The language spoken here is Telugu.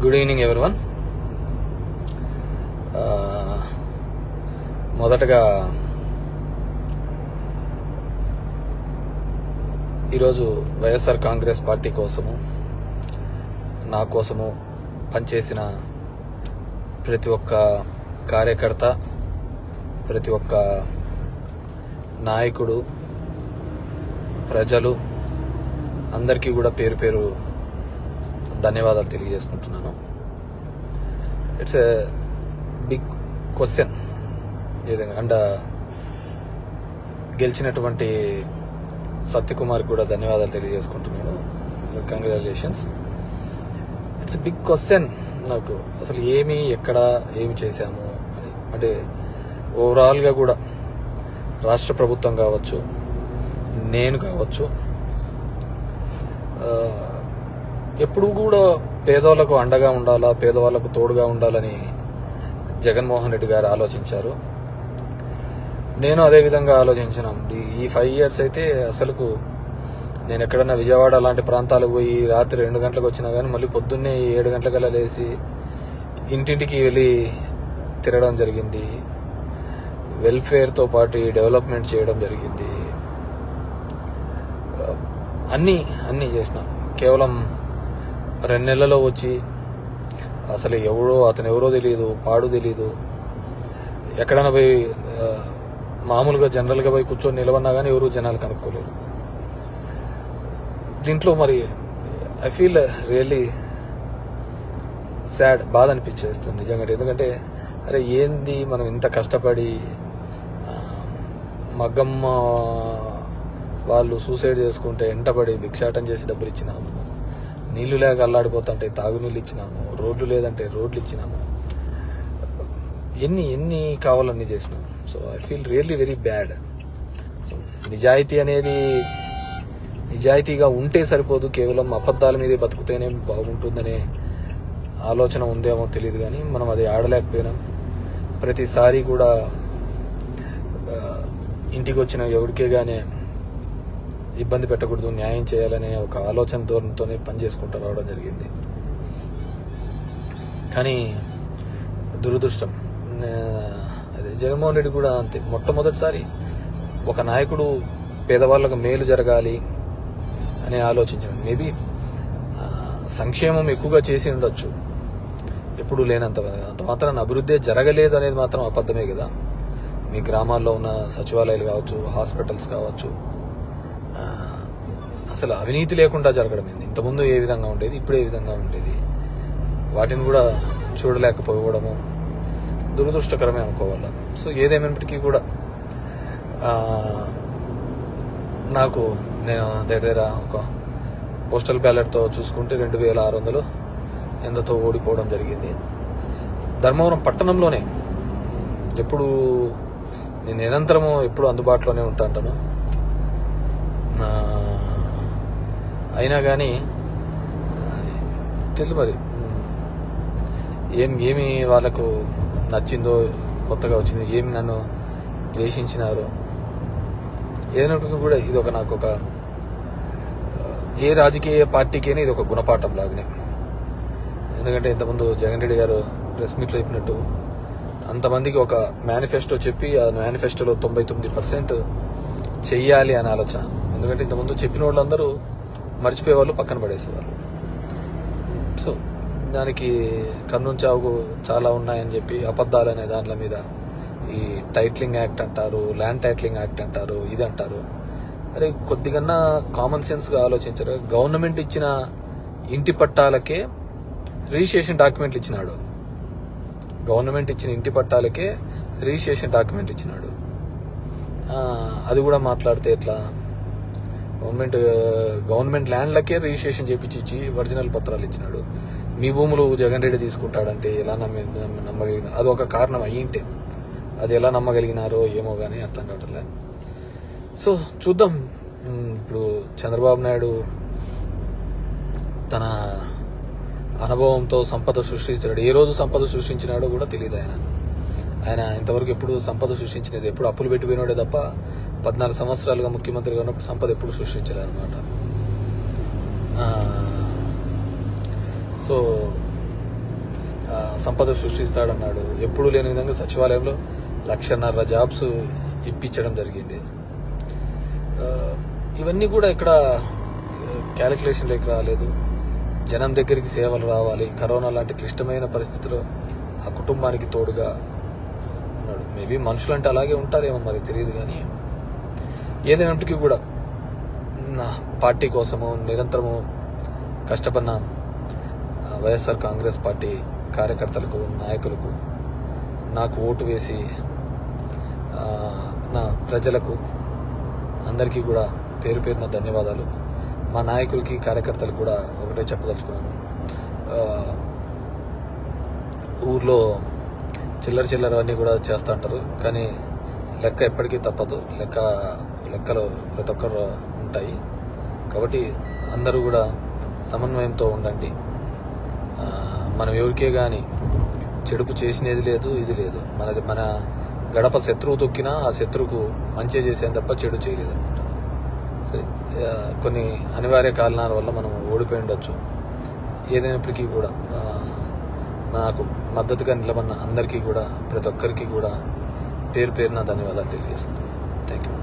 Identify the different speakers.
Speaker 1: Good evening everyone. మొదటగా ఈరోజు వైఎస్ఆర్ కాంగ్రెస్ పార్టీ కోసము, నా కోసము పనిచేసిన ప్రతి ఒక్క కార్యకర్త, ప్రతి ఒక్క నాయకుడు, ప్రజలు అందరికీ కూడా పేరు పేరు ధన్యవాదాలు తెలియజేసుకుంటున్నాను. It's a big question and గెలిచినటువంటి సత్యకుమార్ కూడా ధన్యవాదాలు తెలియజేసుకుంటున్నాను. కంగ్రాచులేషన్స్. ఇట్స్ బిగ్ క్వశ్చన్ నాకు, అసలు ఎక్కడ ఏమి చేశాము అని. అంటే ఓవరాల్గా కూడా రాష్ట్ర ప్రభుత్వం కావచ్చు, నేను కావచ్చు, ఎప్పుడు కూడా పేదవాళ్లకు అండగా ఉండాలా, పేదవాళ్లకు తోడుగా ఉండాలని జగన్మోహన్ రెడ్డి గారు ఆలోచించారు. నేను అదే విధంగా ఆలోచించినాం. ఈ 5 years అయితే అసలుకు నేను ఎక్కడన్నా విజయవాడ అలాంటి ప్రాంతాలకు పోయి రాత్రి 2 గంటలకు వచ్చినా కానీ మళ్ళీ పొద్దున్నే 7 గంటలకల్లా లేచి ఇంటింటికి వెళ్ళి తిరగడం జరిగింది. వెల్ఫేర్తో పాటు డెవలప్మెంట్ చేయడం జరిగింది. అన్నీ చేసిన. కేవలం 2 నెలల్లో వచ్చి అసలు అతను ఎవరో తెలియదు, పాడు తెలియదు. ఎక్కడైనా పోయి మామూలుగా జనరల్గా పోయి కూర్చొని నిలబడినా కానీ ఎవరు జనాలు కనుక్కోలేరు. దీంట్లో మరి ఐ ఫీల్ రియల్లీ సాడ్, బాధ అనిపించేస్తుంది నిజంగా. ఎందుకంటే అరే ఏంది మనం ఇంత కష్టపడి, మగ్గమ్మ వాళ్ళు సూసైడ్ చేసుకుంటే ఎంటపడి భిక్షాటం చేసి డబ్బులు ఇచ్చినాము, నీళ్లు లేక అల్లాడిపోతుంటే తాగునీళ్ళు ఇచ్చినాము, రోడ్లు లేదంటే రోడ్లు ఇచ్చినాము, ఎన్ని కావాలన్నీ చేసినాము. So I feel really very bad. So నిజాయితీగా ఉంటే సరిపోదు, కేవలం అబద్ధాల మీదే బతుకుతేనే బాగుంటుందనే ఆలోచన ఉందేమో తెలియదు. కానీ మనం అది ఆడలేకపోయినాం. ప్రతిసారి కూడా ఇంటికి వచ్చిన ఎవరికే గానే ఇబ్బంది పెట్టకూడదు, న్యాయం చేయాలనే ఒక ఆలోచన ధోరణితోనే పనిచేసుకుంటూ రావడం జరిగింది. కానీ దురదృష్టం, అదే జగన్మోహన్ రెడ్డి కూడా అంతే. మొట్టమొదటిసారి ఒక నాయకుడు పేదవాళ్ళకు మేలు జరగాలి అని ఆలోచించాడు. మేబీ సంక్షేమం ఎక్కువగా చేసి ఉండొచ్చు, ఎప్పుడు లేనంత మాత్రాన అభివృద్ధి జరగలేదు అనేది మాత్రం అబద్ధమే కదా. మీ గ్రామాల్లో ఉన్న సచివాలయాలు కావచ్చు, హాస్పిటల్స్ కావచ్చు, అసలు అవినీతి లేకుండా జరగడం ఏంది? ఇంతకుముందు ఏ విధంగా ఉండేది, ఇప్పుడు ఏ విధంగా ఉండేది, వాటిని కూడా చూడలేకపోవడము దురదృష్టకరమే అనుకోవాలి. సో ఏదేమైనప్పటికీ కూడా నేను దగ్గర ఒక పోస్టల్ బ్యాలెట్తో చూసుకుంటే 2600 ఎంతతో ఓడిపోవడం జరిగింది. ధర్మవరం పట్టణంలోనే నేను నిరంతరము ఎప్పుడు అందుబాటులోనే ఉంటాను. అయినా కానీ తెలుసు మరి ఏమి వాళ్ళకు నచ్చిందో, కొత్తగా వచ్చింది, ఏమి నన్ను ద్వేషించినారో, ఏదైనప్పటికీ కూడా ఇది ఏ రాజకీయ పార్టీకైనా ఇది ఒక గుణపాఠం లాగానే. ఎందుకంటే ఇంతకుముందు జగన్ రెడ్డి గారు ప్రెస్ మీట్లో చెప్పినట్టు అంతమందికి ఒక మేనిఫెస్టో చెప్పి ఆ మేనిఫెస్టోలో 99% చెయ్యాలి అని ఆలోచన. ఎందుకంటే ఇంతకుముందు చెప్పిన వాళ్ళందరూ మర్చిపోయేవాళ్ళు, పక్కన పడేసేవాళ్ళు. సో దానికి కర్నూలు చావుకు చాలా ఉన్నాయని చెప్పి అబద్ధాలు అనే దాంట్ల మీద ఈ టైటిలింగ్ యాక్ట్ అంటారు, ల్యాండ్ టైటిలింగ్ యాక్ట్ అంటారు, ఇది అంటారు. అరే కొద్దిగన్నా కామన్ సెన్స్గా ఆలోచించారు. గవర్నమెంట్ ఇచ్చిన ఇంటి పట్టాలకే రిజిస్ట్రేషన్ డాక్యుమెంట్లు ఇచ్చినాడు. గవర్నమెంట్ ఇచ్చిన ఇంటి పట్టాలకే రిజిస్ట్రేషన్ డాక్యుమెంట్ ఇచ్చినాడు. అది కూడా మాట్లాడితే ఎట్లా? గవర్నమెంట్ ల్యాండ్లకే రిజిస్ట్రేషన్ చేపించి ఒరిజినల్ పత్రాలు ఇచ్చినాడు. మీ భూములు జగన్ రెడ్డి తీసుకుంటాడంటే ఎలా నమ్మగలిగిన? అది ఒక కారణం అయ్యింటే అది ఎలా నమ్మగలిగినారో ఏమో కానీ అర్థం కావట్లే. సో చూద్దాం. ఇప్పుడు చంద్రబాబు నాయుడు తన అనుభవంతో సంపద సృష్టించాడు. ఏ రోజు సంపద సృష్టించినాడో కూడా తెలియదు. ఆయన ఇంతవరకు ఎప్పుడు సంపద సృష్టించినది, ఎప్పుడు అప్పులు పెట్టిపోయినాడే తప్ప 14 సంవత్సరాలుగా ముఖ్యమంత్రిగా ఉన్నప్పుడు సంపద ఎప్పుడు సృష్టించలేదు అనమాట. సో సంపద సృష్టిస్తాడన్నాడు. ఎప్పుడూ లేని విధంగా సచివాలయంలో 1,50,000 జాబ్స్ ఇప్పించడం జరిగింది. ఇవన్నీ కూడా ఇక్కడ క్యాలిక్యులేషన్లోకి రాలేదు. జనం దగ్గరికి సేవలు రావాలి. కరోనా లాంటి క్లిష్టమైన పరిస్థితిలో ఆ కుటుంబానికి తోడుగా ఉన్నాడు. మేబీ మనుషులంటే అలాగే ఉంటారేమో మరి తెలియదు. కానీ ఏదైనప్పటికీ కూడా నా పార్టీ కోసము నిరంతరము కష్టపడిన వైఎస్ఆర్ కాంగ్రెస్ పార్టీ కార్యకర్తలకు, నాయకులకు, నాకు ఓటు వేసి నా ప్రజలకు అందరికీ కూడా పేరు పేరున ధన్యవాదాలు. మా నాయకులకి, కార్యకర్తలకు కూడా ఒకటే చెప్పదలుచుకున్నాను. ఊర్లో చిల్లర అన్నీ కూడా చేస్తూ ఉంటారు. కానీ లెక్క ఎప్పటికీ తప్పదు. లెక్కలు ప్రతి ఒక్కరు ఉంటాయి. కాబట్టి అందరూ కూడా సమన్వయంతో ఉండండి. మనం ఎవరికే కానీ చెడుపు చేసినది లేదు, ఇది లేదు. మన గడప శత్రువు తొక్కినా ఆ శత్రువుకు మంచి చేసేది తప్ప చెడు చేయలేదు అనమాట. సరే, కొన్ని అనివార్య కారణాల వల్ల మనం ఓడిపోయి ఉండొచ్చు. ఏదైనప్పటికీ కూడా నాకు మద్దతుగా నిలబడిన అందరికీ కూడా, ప్రతి ఒక్కరికి కూడా పేరు పేరున ధన్యవాదాలు తెలియజేస్తున్నాను. Thank you.